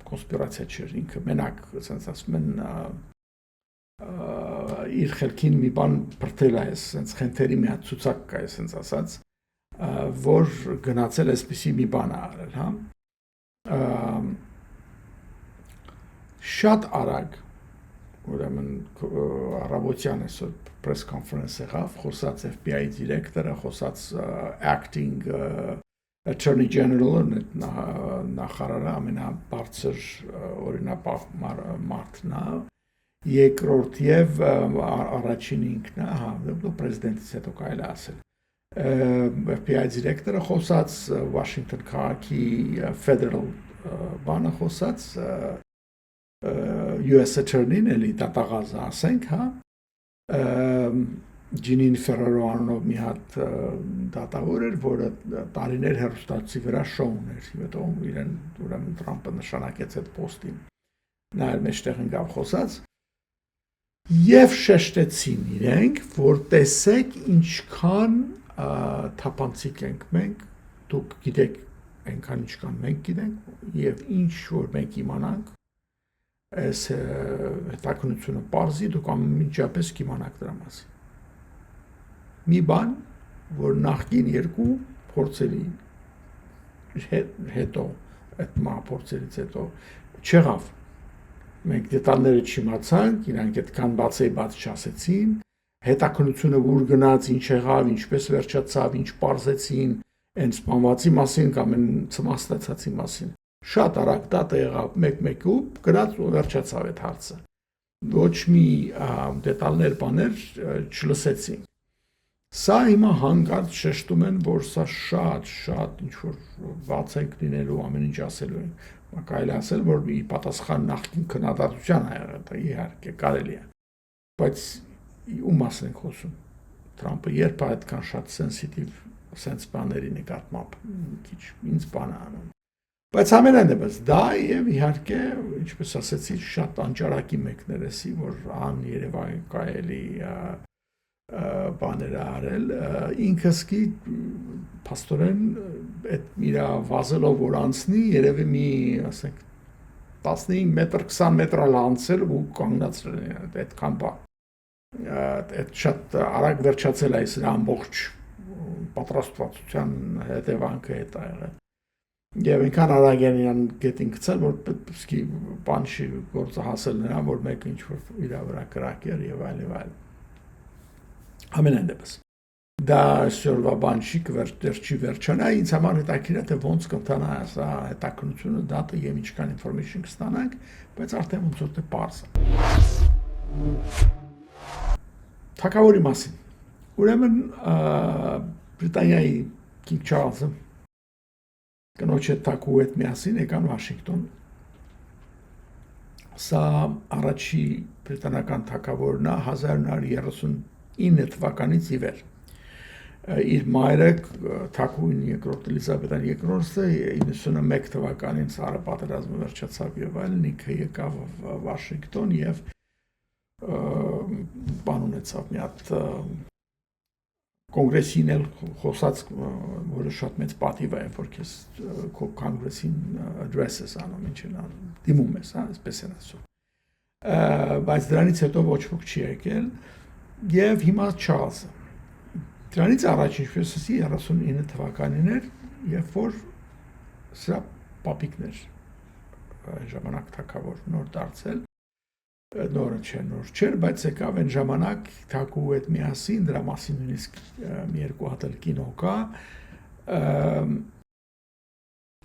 [SPEAKER 1] կոնսպիրացիա չէր, ինքը մենակ, ասենց ասում են, իր խելքին մի բան բրդել է, ասենց խենթերի մի հատ ցուցակ կա, ասենց ասած, որ գնացել էսպիսի մի բան արել, հա։ Շատ արագ, ուրեմն առավոտյան այսօր press conference եղավ, խոսած FBI դիրեկտորը, խոսած acting attorney general-ը, նախարարը ամենաբարձր օրինապահ մարդն է, երկրորդ եւ առաջին ինքն է, հա, պրեզիդենտից հետո կարելի ասել։ FBI դիրեկտորը խոսած, Washington քաղաքի federal բանը խոսած, US attorney-ն էլի դատաղազը ասենք, հա, Ջինին Ֆերրարո անունով մի հատ դատավոր էր, որը տարիներ հեռուստացի վրա շոու ուներ, հետո իրեն ուրեմն Թրամփը նշանակեց այդ պոստին։ Նա էլ մեջտեղ ընկավ խոսած եւ շեշտեցին իրենք, որ տեսեք ինչքան թափանցիկ ենք մենք, դուք գիտեք այնքան ինչքան մենք գիտենք եւ ինչ որ մենք իմանանք, այս հետաքնությունը պարզի, դուք անմիջապես կիմանաք դրա մասին։ Մի բան, որ նախկին երկու փորձերի հետո, այդ փորձերից հետո չեղավ։ Մենք դետալները չիմացանք, իրանք այդքան բաց չասեցին, հետաքնությունը որ գնաց, ինչ եղավ, ինչպես վերջացավ, ինչ պարզեցին, այն սպանվածի մասին կամ այն ծմաստացածի մասին։ Շատ արագ դատը եղավ 1-1-ու, գրած ու վերջացավ այդ հարցը։ Ոչ մի դետալներ բաներ չլսեցին։ Սա հիմա հանկարծ շեշտում են, որ սա շատ ինչ որ բաց ենք լինելու, ամեն ինչ ասելու են։ Կարելի ասել, որ ի պատասխան նախկին քննադատության ա եղել, իհարկե կարելի է։ Բայց ու մասն ենք խոսում։ Թրամփը երբ է այդքան շատ սենսիտիվ սենց բաների նկատմամբ քիչ ինձ բան անում։ Բայց ամենայնիվս դա եւ իհարկե, ինչպես ասեցի, շատ անճարակի մեկներեսի, որ երևի կարելի բաներ արել, ինքսկի փաստորեն այդ իր վազելով որ անցնի, երևի մի, ասենք 15 մետր, 20 մետր անցել ու կանգնացրել այդքան բան։ Այդ շատ արագ վերջացել է այս ամբողջ պատրաստվածության հետևանքը հետ ա եղել։ Եվ այնքան արագ են իրան գետին գցել, որ պետք է բան չի գործը հասել նրան, որ մեկը ինչ-որ իր վրա կրակեր եւ այլ։ Ամենայնիվս դա այսօրվա բան չի չի վերջանա, ինձ համար հետաքրքիր է թե ոնց կընթանա սա հետաքննությունը, դատը եւ ինչքան ինֆորմեյշն կստանանք, բայց արդեն ոնց որ թե պարզ է։ Թագավորի մասին։ Ուրեմն Բրիտանիայի Քինգ Չարլզը կնոջ հետ թակու հետ միասին եկան Վաշինգտոն։ Սա առաջի բրիտանական թագավորն է 1939 թվականից ի վեր։ Իր մայրը թագուհին երկրորդ Էլիզաբեթան II-ը 91 թվականին Սարը պատերազմը վերջացավ եւ այլն, ինքը եկավ Վաշինգտոն եւ բան ունեցավ մի հատ կոնգրեսին էլ խոսած, որը շատ մեծ պատիվ է, որ քեզ կոնգրեսին address-ս անում, ինչ են անում, դիմում ես, հա, այսպես են ասում։ Բայց դրանից հետո ոչ ոք չի եկել եւ հիմա Չարլզը։ Դրանից առաջ ինչպես ասի 39 թվականին էր, երբ որ սա պապիկն էր ժամանակ թագավոր նոր դարձել, նոր չէր, բայց եկավ այն ժամանակ թագու հետ միասին, դրա մասին նույնիսկ մի երկու հատ էլ կինո կա,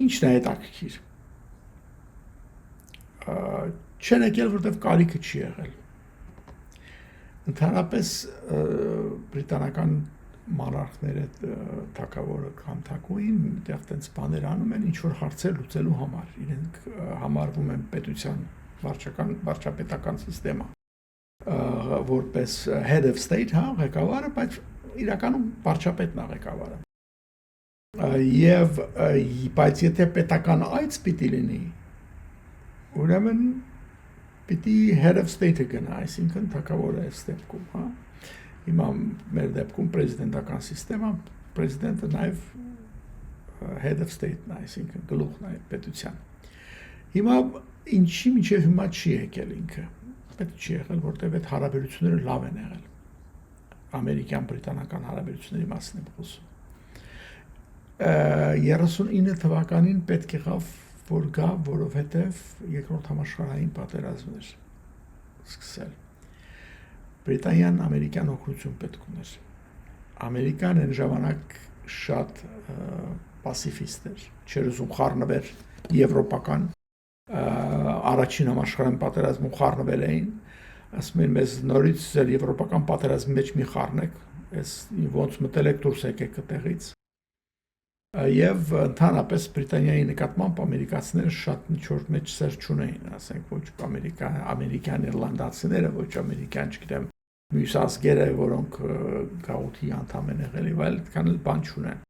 [SPEAKER 1] ինչն է հետաքրքիր։ Չեն եկել, որտեվ կարիքը չի եղել։ Ընդհանրապես բրիտանական մարարխները թագավորը կամ թագուհին դեռ տենց բաներ անում են ինչ որ հարցեր լուծելու համար, իրենք համարվում են պետության վարչապետական սիստեմա որպես head of state, հա, ղեկավարը, բայց իրականում վարչապետն է ղեկավարը։ Եվ բայց եթե պետական այց պիտի լինի, ուրեմն պիտի head of state-ը գնա, այսինքն թագավորը այս դեպքում, հա։ Հիմա մեր դեպքում պրեզիդենտական սիստեմա, պրեզիդենտը նաև head of state-ն է, այսինքն գլուխն է պետության։ Հիմա ինչի միջև հիմա չի եկել ինքը, պետք չի եղել, որտեղ այդ հարաբերությունները լավ են եղել։ Ամերիկյան-բրիտանական հարաբերությունների մասին եմ խոսում։ 39 թվականին պետք եղավ, որ գա, որովհետև երկրորդ համաշխարհային պատերազմն էր սկսել։ Բրիտանիան ամերիկյան օգնություն պետք ուներ։ Ամերիկան այն ժամանակ շատ պասիֆիստ էր, չէր ուզում խառնվել եվրոպական առաջին համաշխարհային պատերազմում խառնվել էին, ասում են մեզ նորից ձեր եվրոպական պատերազմի մեջ մի խառնեք, այս ոնց մտել եք դուրս եկեք այդտեղից։ Եվ ընդհանրապես Բրիտանիայի նկատմամբ ամերիկացիները շատ ինչ-որ մեջ սեր չունեին, ասենք ոչ ամերիկյան իռլանդացիները, ոչ ամերիկյան, չգիտեմ, մյուս ազգերը, որոնք գաղութի անդամ են եղել եւ այլ, այդքան էլ բան չունեն։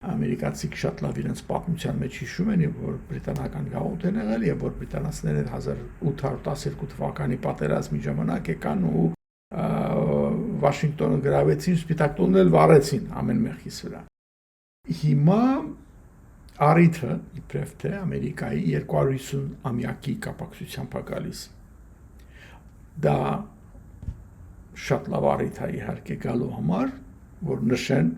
[SPEAKER 1] Ամերիկացիք շատ լավ իրենց պատմության մեջ հիշում են, որ բրիտանական գաղութ են եղել եւ որ բրիտանացիները 1812 թվականի պատերազմի ժամանակ եկան ու Վաշինգտոնը գրավեցին, Սպիտակ տունն էլ վառեցին ամեն մեղքից վրա։ Հիմա առիթը իբրև թե Ամերիկայի 250-ամյակի կապակցությամբ է գալիս։ Դա շատ լավ առիթ է իհարկե գալու համար, որ նշեն,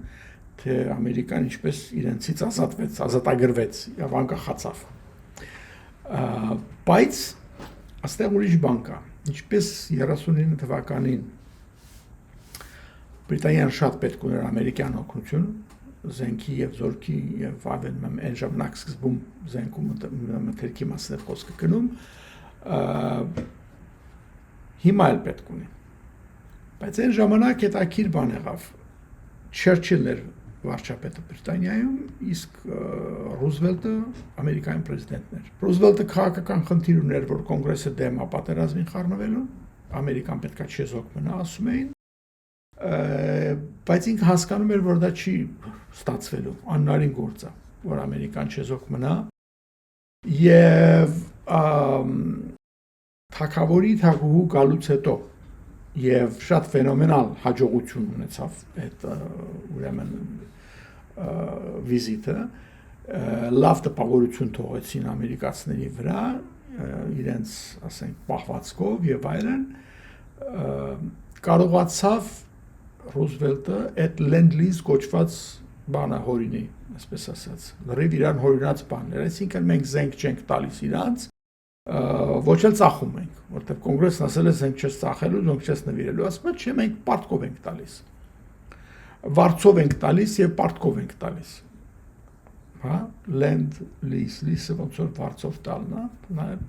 [SPEAKER 1] թե Ամերիկան ինչպես իրենցից ազատվեց, ազատագրվեց եւ անկախացավ։ Բայց այստեղ ուրիշ բան կա, ինչպես 39 թվականին Բրիտանիան շատ պետք ուներ ամերիկյան օգնություն, զենքի եւ զորքի եւ ավելին այն ժամանակ սկզբում զենքում մթերքի մասն էր խոսքը գնում, հիմա էլ պետք ունի։ Բայց այն ժամանակ հետաքրքիր բան եղավ։ Չերչիլն էր վարչապետը Բրիտանիայում, իսկ Ռուզվելտը Ամերիկայի պրեզիդենտն էր։ Ռուզվելտը քաղաքական խնդիր ուներ, որ կոնգրեսը դեմ է պատերազմին խառնվելու, Ամերիկան պետքա չեզոք մնա, ասում էին, բայց ինքը հասկանում էր, որ դա չի ստացվելու, անհնարին գործ է, որ Ամերիկան չեզոք մնա, եւ թագավորի թագուհու գալուց հետո եւ շատ ֆենոմենալ հաջողություն ունեցավ այդ ուրեմն վիզիտը, լավ տպավորություն թողեցին ամերիկացիների վրա, իրենց, ասենք, պահվածքով եւ այլն, կարողացավ Ռուզվելտը այդ Land-Lease կոչված բանը հորինի, այսպես ասած, լրիվ իրան հորինած բաններ, այսինքն մենք զենք չենք տալիս իրանց, ոչ էլ ծախում ենք, որտեղ կոնգրեսն ասել է զենք չես ծախելու, զենք չես նվիրելու, ասում է, չէ, մենք պարտքով ենք տալիս, վարձով ենք տալիս եւ պարտքով ենք տալիս, հա, Land-Lease, lease-ը ոնց որ վարձով տալն է, նաեւ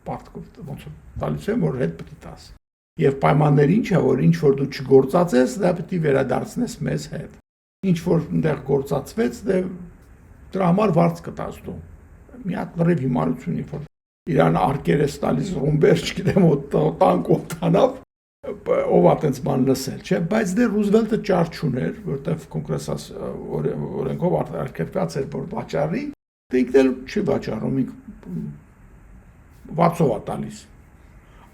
[SPEAKER 1] պարտքով, ոնց որ տալիս եմ, որ հետ պետք է տաս։ Եվ պայմանները ինչ է, որ ինչ որ դու չգործածես, դա պետք է վերադարձնես մեզ հետ։ Ինչ որ այնտեղ գործածվեց, դրա համար վարձ կտաս դու։ Մի հատ լրիվ հիմարություն է, որ իրան արկեր է տալիս ռումբեր, չգիտեմ, տանկ օտանավ, ով է տենց բան լսել, չէ՞, բայց դե Ռուզվելտը ճար չուներ, որտեղ կոնգրեսս օրենքով արգելված էր, որ վաճառի, դե ինքն էլ չի վաճառում, վարձով է տալիս։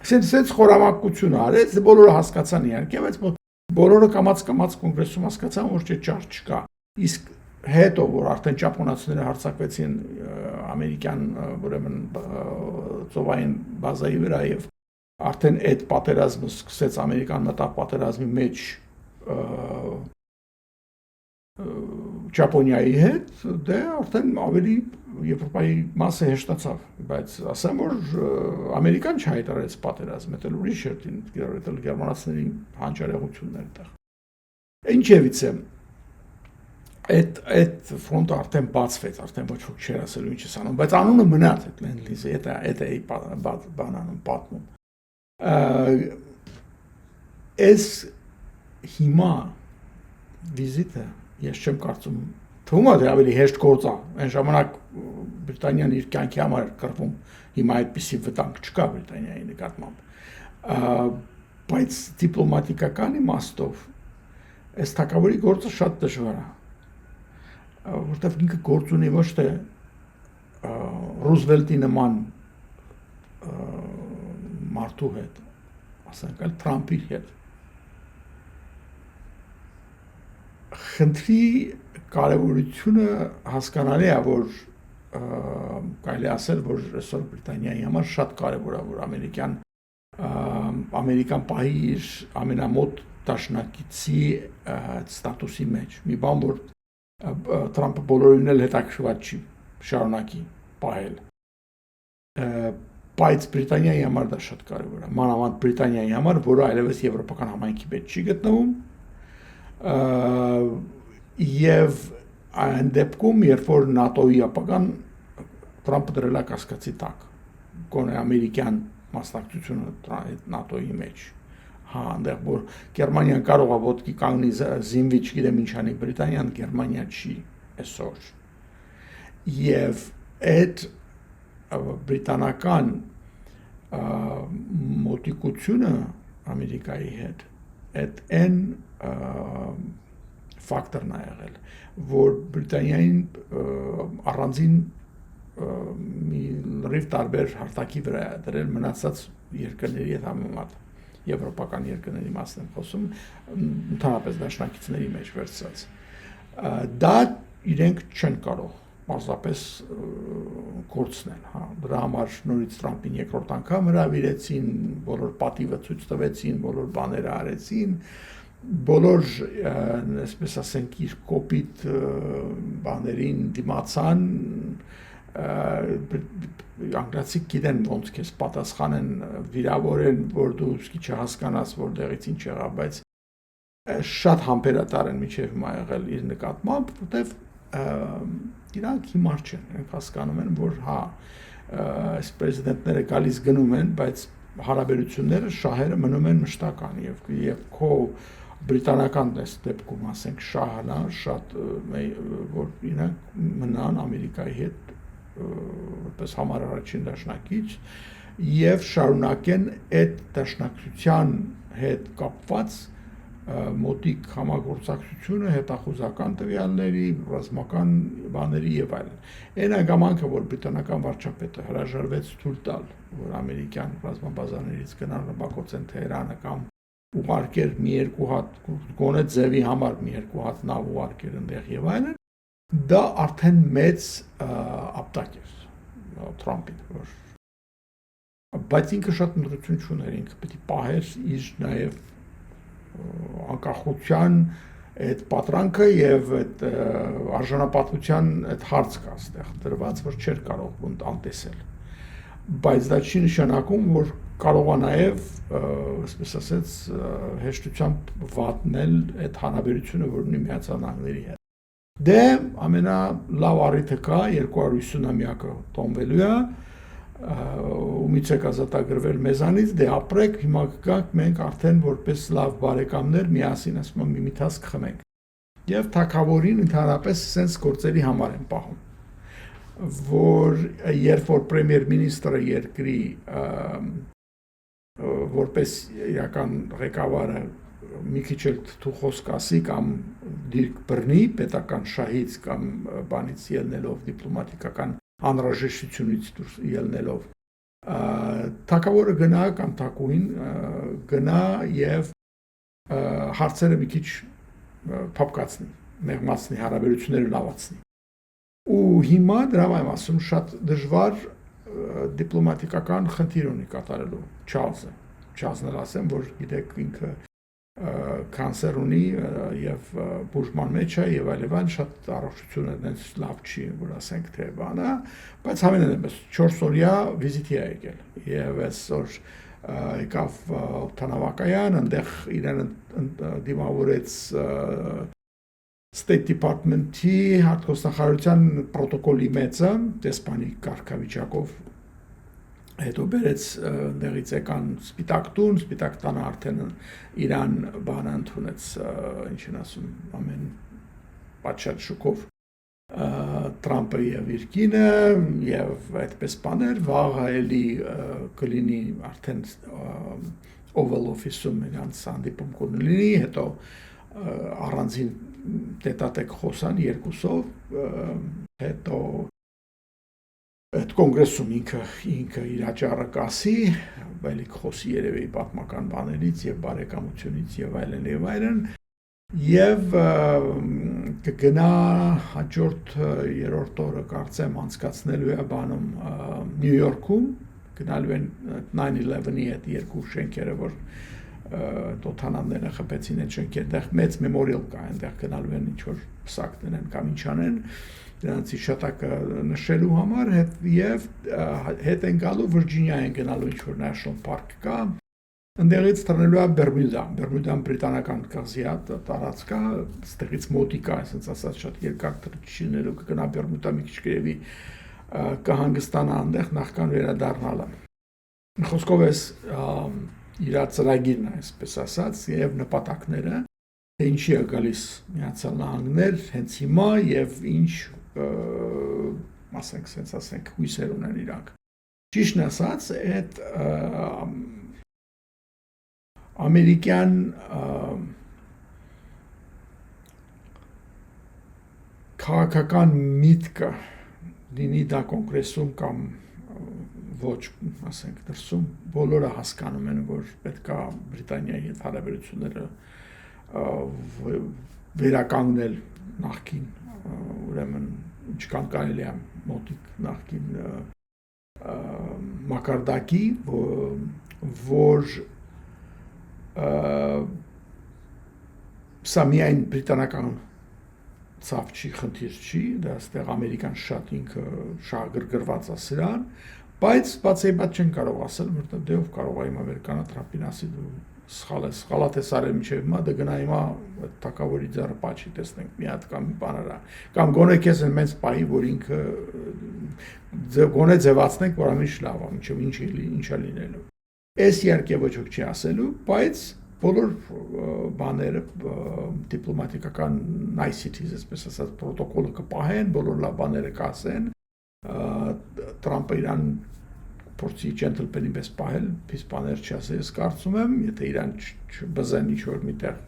[SPEAKER 1] Այսինքն խորամանկություն արեց, բոլորը հասկացան իհարկե, բայց բոլորը կամաց կոնգրեսում հասկացան, որ ճար չկա։ Իսկ հետո, որ արդեն ճապոնացիները հարձակվեցին ամերիկյան, ուրեմն ծովային բազայի վրա եւ արդեն այդ պատերազմը սկսեց ամերիկան մտավ պատերազմի մեջ Ճապոնիայի հետ, դե արդեն ավելի Եվրոպայի մասը հեշտացավ, բայց ասեմ, որ Ամերիկան չհայտարարեց պատերազմ, դա ուրիշ էր, դա գերմանացիների հանճարեղությունն էր այդտեղ։ Ինչևիցե, այդ ֆրոնտը արդեն բացվեց, արդեն ոչ ոք չէր ասելու ինչ է անում, բայց անունը մնաց այդ Land-Lease-ը, դա է բանանում պատմում։ Այս հիմա վիզիտը ես չեմ կարծում, թվում է թե ավելի հեշտ գործ է, այն ժամանակ Բրիտանիան իր կյանքի համար կռվում, հիմա այդպիսի վտանգ չկա Բրիտանիայի նկատմամբ, բայց դիպլոմատիկական իմաստով այս թագավորի գործը շատ դժվար է, որտեղ ինքը գործ ունի ոչ թե Ռուզվելտի նման մարդու հետ, ասենք այլ Թրամփի հետ։ Խնդրի կարևորությունը հասկանալի է, որ կարելի ասել, որ այսօր Բրիտանիայի համար շատ կարևոր է, որ ամերիկան պահի իր ամենամոտ դաշնակիցի ստատուսի մեջ։ Մի բան, որ Թրամփը բոլորին էլ հետաքրքրված չի շարունակի պահել։ Բայց Բրիտանիայի համար դա շատ կարևոր է, մանավանդ Բրիտանիայի համար, որը այլևս եվրոպական համայնքի մեջ չի գտնվում, եւ այն դեպքում, երբ որ ՆԱՏՕ-ի ապագան Թրամփը դրել է կասկածի տակ, գոնե ամերիկյան մասնակցությունը ՆԱՏՕ-ի մեջ, այնտեղ որ Գերմանիան կարող է ոտքի կանգնի զինվի, չգիտեմ ինչ անի, Բրիտանիան Գերմանիա չի այսօր, եւ այդ բրիտանական մոտիկությունը Ամերիկայի հետ, այդ այն ֆակտորն է եղել, որ Բրիտանիային առանձին մի լրիվ տարբեր հարթակի վրա է դրել մնացած երկրների հետ համեմատ, եվրոպական երկրների մասն եմ խոսում, ընդհանրապես դաշնակիցների մեջ վերցած։ Դա իրենք չեն կարող պարզապես կորցնել, դրա համար նորից Թրամփին երկրորդ անգամ հրավիրեցին, բոլոր պատիվը ցույց տվեցին, բոլոր բաները արեցին, բոլոր, այսպես ասենք, իր կոպիտ բաներին դիմացան, անգլիացիք գիտեն ոնց քեզ պատասխանեն, վիրավորեն, որ դու իսկի չհասկանաս, որտեղից ինչ եղավ, բայց շատ համբերատար են մինչև հիմա եղել իր նկատմամբ, որտեվ իրանք հիմար չեն, իրենք հասկանում են, որ այս պրեզիդենտները գալիս գնում են, բայց հարաբերությունները, շահերը մնում են մշտական եւ քո բրիտանական դեպքում, ասենք, շահն է շատ որ իրանք մնան Ամերիկայի հետ որպես համար առաջին դաշնակից եւ շարունակեն այդ դաշնակցության հետ կապված մոտիկ համագործակցությունը հետախուզական տվյալների, ռազմական բաների եւ այլն։ Այն հանգամանքը, որ բրիտանական վարչապետը հրաժարվեց թույլ տալ, որ ամերիկյան ռազմաբազաներից գնան ռմբակոծեն Թեհրանը կամ ուղարկեր մի երկու հատ գոնե ձևի համար մի երկու հատ նավ ուղարկեր այնտեղ եւ այլն, դա արդեն մեծ ապտակ էր Թրամփին, որ բայց ինքը շատ ընդրություն չուներ, ինքը պետք է պահեր իր նաեւ անկախության այդ պատրանքը եւ այդ արժանապատվության այդ հարց կա այստեղ դրված, որ չէր կարող անտեսել։ Բայց դա չի նշանակում, որ կարող է նաեւ, այսպես ասած, հեշտությամբ վատնել այդ հանրաբերությունը, որ ունի Միացյալ Նահանգների հետ։ Դե ամենալավ առիթը կա 250-ամյակը տոնվելու է, ումից եք ազատագրվել մեզանից, դե ապրեք, հիմա կգանք մենք արդեն որպես լավ բարեկամներ միասին ասում եմ միմիթաս կխմենք։ Եվ թագավորին ընդհանրապես սենց գործերի համար են պահում, որ երբ որ պրեմիեր-մինիստրը երկրի որպես իրական ղեկավարը մի քիչ էլ թու խոսք ասի կամ դիրք բռնի պետական շահից կամ բանից ելնելով դիպլոմատիկական անհրաժեշտությունից դուրս ելնելով թագավորը գնա կամ թագուհին գնա եւ հարցերը մի քիչ փոփկացնի, մեղմացնի, հարաբերությունները լավացնի։ Ու հիմա դրա եմ ասում շատ դժվար դիպլոմատիկական խնդիր ունի կատարելու Չարլզն էլ ասեմ, որ գիտեք ինքը կանսեր ունի եւ բուժման մեջ է եւ այլն շատ առողջությունը դենց լավ չի, որ ասենք թե բանը, բայց համենայնիվ 4 օրյա վիզիտի է եկել եւ այսօր եկավ Օթանավակայան, այնտեղ իրեն դիմավորեց State Department-ի հարտկոսնախարարության պրոտոկոլի մեծը, դեսպանի կարգավիճակով հետո բերեց դեղից եկան սպիտակ տուն, սպիտակ տանը արդեն իրան բանը ընդունեց, ինչ են ասում, ամեն պատշաճ շուկով Թրամփը եւ իր կինը եւ այդպես բաներ, վաղը էլի կլինի արդեն Oval Office-ում իրանց հանդիպում կլինի, հետո առանձին տետատեք խոսան երկուսով, հետո այդ կոնգրեսում ինքը իր աճառը կասի, բալի խոսի երևի պատմական բաներից եւ բարեկամությունից եւ այլն եւ կգնա հաջորդ երրորդ օրը կարծեմ անցկացնելու է բանում Նյու Յորքում գնալու են 9/11-ի այդ երկու շենքերը որ տոթանանները խփեցին այդ շենքերը դեռ մեծ մեմորիալ կա այնտեղ գնալու են ինչ որ պսակ դնեն կամ ինչ անեն դրանց հիշատակը նշելու համար եւ հետ են գալու Վիրջինիա են գնալու ինչ որ National Park կա ընդեղից տրնելու է Բերմյուդան բրիտանական կղզի է տարածք է ստեղից մոտիկ է ասած ասած շատ երկար թռչինելու կգնա Բերմյուդա մի քիչ գրեւի կհանգստանա այնտեղ նախքան վերադառնալը խոսքով էս իր ծրագիրն է այսպես ասած եւ նպատակները թե ինչի է գալիս Միացյալ Նահանգներ հենց հիմա եւ ինչ ասենք sense ասենք հույսեր ունեն իրանք ճիշտն ասած այդ ամերիկյան քաղաքական միտքը լինի դա կոնգրեսում կամ ոչ ասենք դրսում բոլորը հասկանում են որ պետքա Բրիտանիայի հետ հարաբերությունները վերականգնել նախքին ուրեմն ինչքան կարելի է մոտիկ նախքին մակարդակի որ սա միայն բրիտանական ցավ չի խնդիր չի դա այստեղ ամերիկան շատ ինքը շահագրգռված է սրան բայց բացի այդ չեն կարող ասել որտեղ դեով կարող է ամերիկանը Թրամփին ասի դու սխալ ես արել միջև հիմա դա գնա հիմա թակավորի ձեռը պաչի տեսնենք մի հատ կամ մի բաներ կամ գոնե քեզ են մեծ պահի որ ինքը գոնե ձևացնենք որ ամիշ լավ է միջև ինչա լինելու Այս իհարկե ոչ ոք չի ասելու, բայց բոլոր բաները դիպլոմատիկական niceties, այսպես ասած, պրոտոկոլը կպահեն, բոլոր լավ բաները կասեն, Թրամփը իրան փորձի gentleman-ի պես պահել, պես բաներ չասի, ես կարծում եմ, եթե իրան չբզեն ինչ-որ միտեղ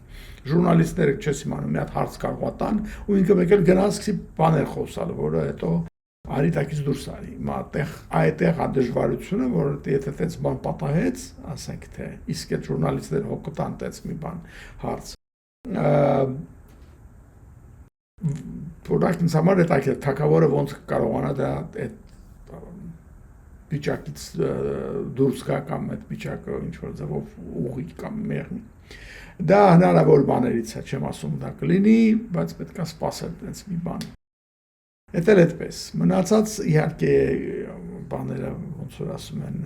[SPEAKER 1] ժուրնալիստները չես իմանում, մի հատ հարց կարող ատան, ու ինքը մեկ էլ գնաց սկսի բաներ խոսալ, որը հետո Արի տակից դուրս արի, այդտեղ դժվարությունը, որ եթե տենց բան պատահեց, ասենք թե, իսկ այդ ժուրնալիստները հոգտան տենց մի բան հարց։ Որակ ինձ համար այդ թագավորը ոնց կարողանա դա այդ վիճակից դուրս գա կամ այդ վիճակը ինչ-որ ձևով ուղի կամ մեղնի։ Դա հնարավոր բաներից է, չեմ ասում դա կլինի, բայց պետք է սպասել տենց մի բան։ Այդ էլ այդպես, մնացած իհարկե բաները ոնց որ ասում են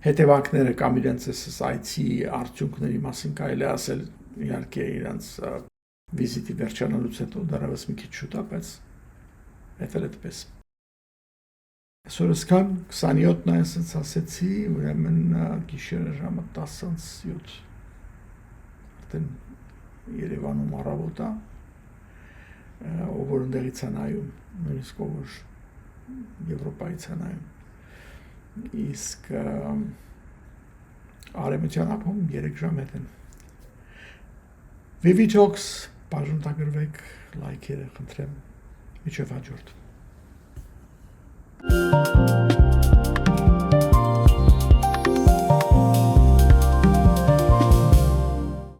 [SPEAKER 1] հետևանքները կամ իրենց այցի արդյունքների մասին կարելի ասել իհարկե իրենց վիզիտի վերջանալուց հետո դեռևս մի քիչ շուտ է, բայց այդ էլ այդպես։ Այսօր սկան 27-ն է ասած ասեցի, ուրեմն գիշերը ժամը 10:07 արդեն Երևանում առավոտ է ով որ ընդեղից է նայում, նույնիսկ ով որ Եվրոպայից է նայում, իսկ արևմտյան ափում 3 ժամ հետ են։ VV Talks բաժանորդագրվեք, լայքերը խնդրեմ, մինչև հաջորդ։